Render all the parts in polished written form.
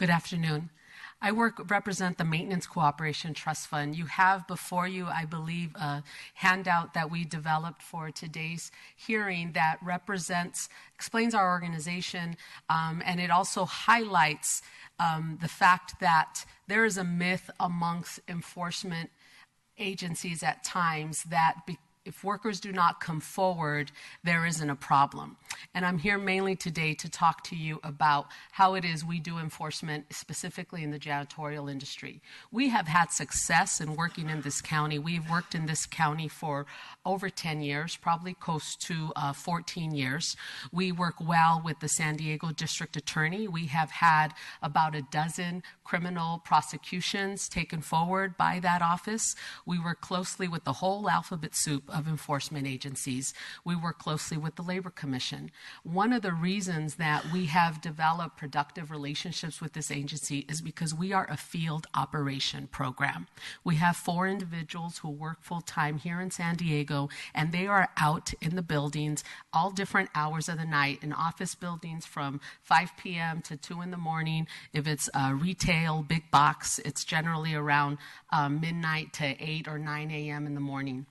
Good afternoon. I represent the Maintenance Cooperation Trust Fund. You have before you, I believe, a handout that we developed for today's hearing that explains our organization, and it also highlights the fact that there is a myth amongst enforcement agencies at times that if workers do not come forward, there isn't a problem. And I'm here mainly today to talk to you about how it is we do enforcement, specifically in the janitorial industry. We have had success in working in this county. We've worked in this county for over 10 years, probably close to 14 years. We work well with the San Diego District Attorney. We have had about a dozen criminal prosecutions taken forward by that office. We work closely with the whole alphabet soup of enforcement agencies. We work closely with the Labor Commission. One of the reasons that we have developed productive relationships with this agency is because we are a field operation program. We have 4 individuals who work full-time here in San Diego, and they are out in the buildings all different hours of the night, in office buildings from 5 p.m. to 2 in the morning. If it's retail, big box, it's generally around midnight to 8 or 9 a.m. in the morning.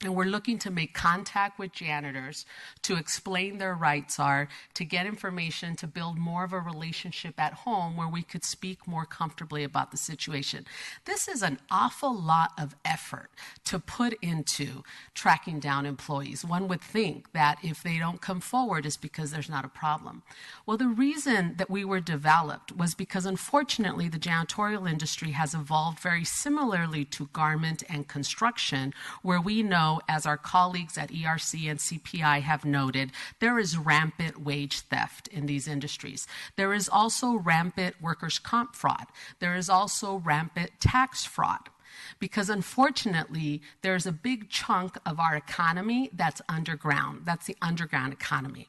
And we're looking to make contact with janitors to explain their rights are, to get information, to build more of a relationship at home where we could speak more comfortably about the situation. This is an awful lot of effort to put into tracking down employees. One would think that if they don't come forward, it's because there's not a problem. Well, the reason that we were developed was because, unfortunately, the janitorial industry has evolved very similarly to garment and construction, where we know, as our colleagues at ERC and CPI have noted, there is rampant wage theft in these industries. There is also rampant workers' comp fraud. There is also rampant tax fraud. Because unfortunately, there's a big chunk of our economy that's underground. That's the underground economy.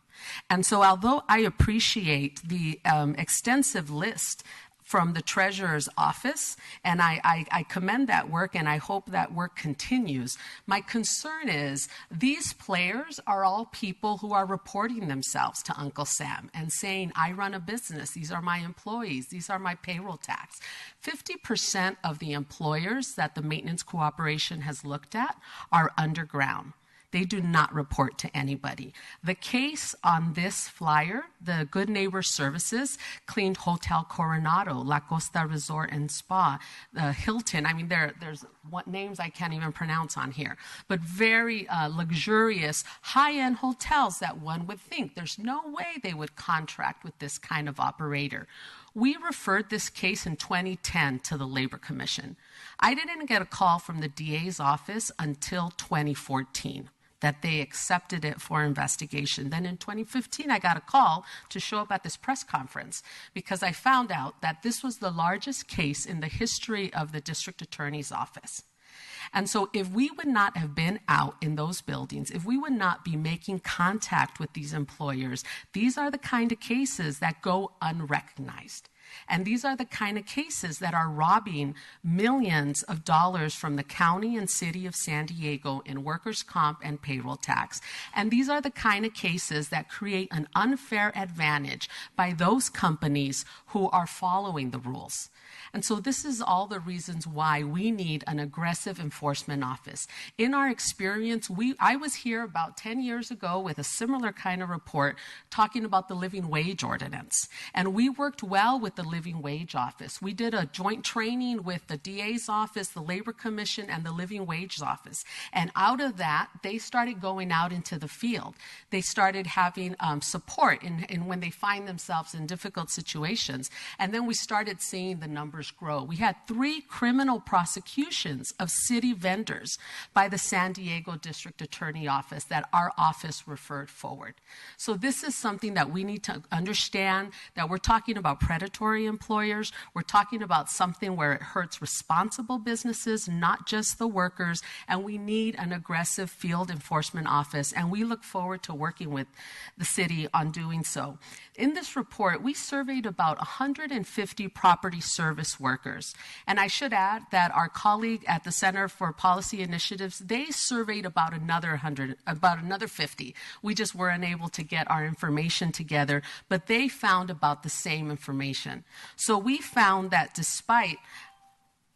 And so although I appreciate the extensive list from the Treasurer's office, and I commend that work, and I hope that work continues. My concern is these players are all people who are reporting themselves to Uncle Sam and saying, I run a business, these are my employees, these are my payroll tax. 50% of the employers that the Maintenance Cooperation has looked at are underground. They do not report to anybody. The case on this flyer, the Good Neighbor Services cleaned Hotel Coronado, La Costa Resort and Spa, Hilton. I mean, there's names I can't even pronounce on here, but very luxurious, high-end hotels that one would think there's no way they would contract with this kind of operator. We referred this case in 2010 to the Labor Commission. I didn't get a call from the DA's office until 2014. That they accepted it for investigation. Then in 2015, I got a call to show up at this press conference because I found out that this was the largest case in the history of the district attorney's office. And so if we would not have been out in those buildings, if we would not be making contact with these employers, these are the kind of cases that go unrecognized. And these are the kind of cases that are robbing millions of dollars from the county and city of San Diego in workers' comp and payroll tax. And these are the kind of cases that create an unfair advantage by those companies who are following the rules. And so this is all the reasons why we need an aggressive enforcement office. In our experience, I was here about 10 years ago with a similar kind of report talking about the living wage ordinance. And we worked well with the living wage office. We did a joint training with the DA's office, the Labor Commission, and the living wage office. And out of that, they started going out into the field. They started having support in when they find themselves in difficult situations. And then we started seeing the numbers grow. We had 3 criminal prosecutions of city vendors by the San Diego District Attorney Office that our office referred forward. So this is something that we need to understand, that we're talking about predatory employers. We're talking about something where it hurts responsible businesses, not just the workers, and we need an aggressive field enforcement office, and we look forward to working with the city on doing so. In this report, we surveyed about 150 property service workers. And I should add that our colleague at the Center Center for Policy Initiatives, they surveyed about another 50. We just were unable to get our information together, but they found about the same information. So we found that despite,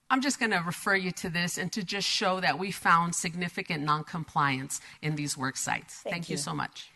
I'm just going to refer you to this and to just show that we found significant noncompliance in these work sites. Thank you so much.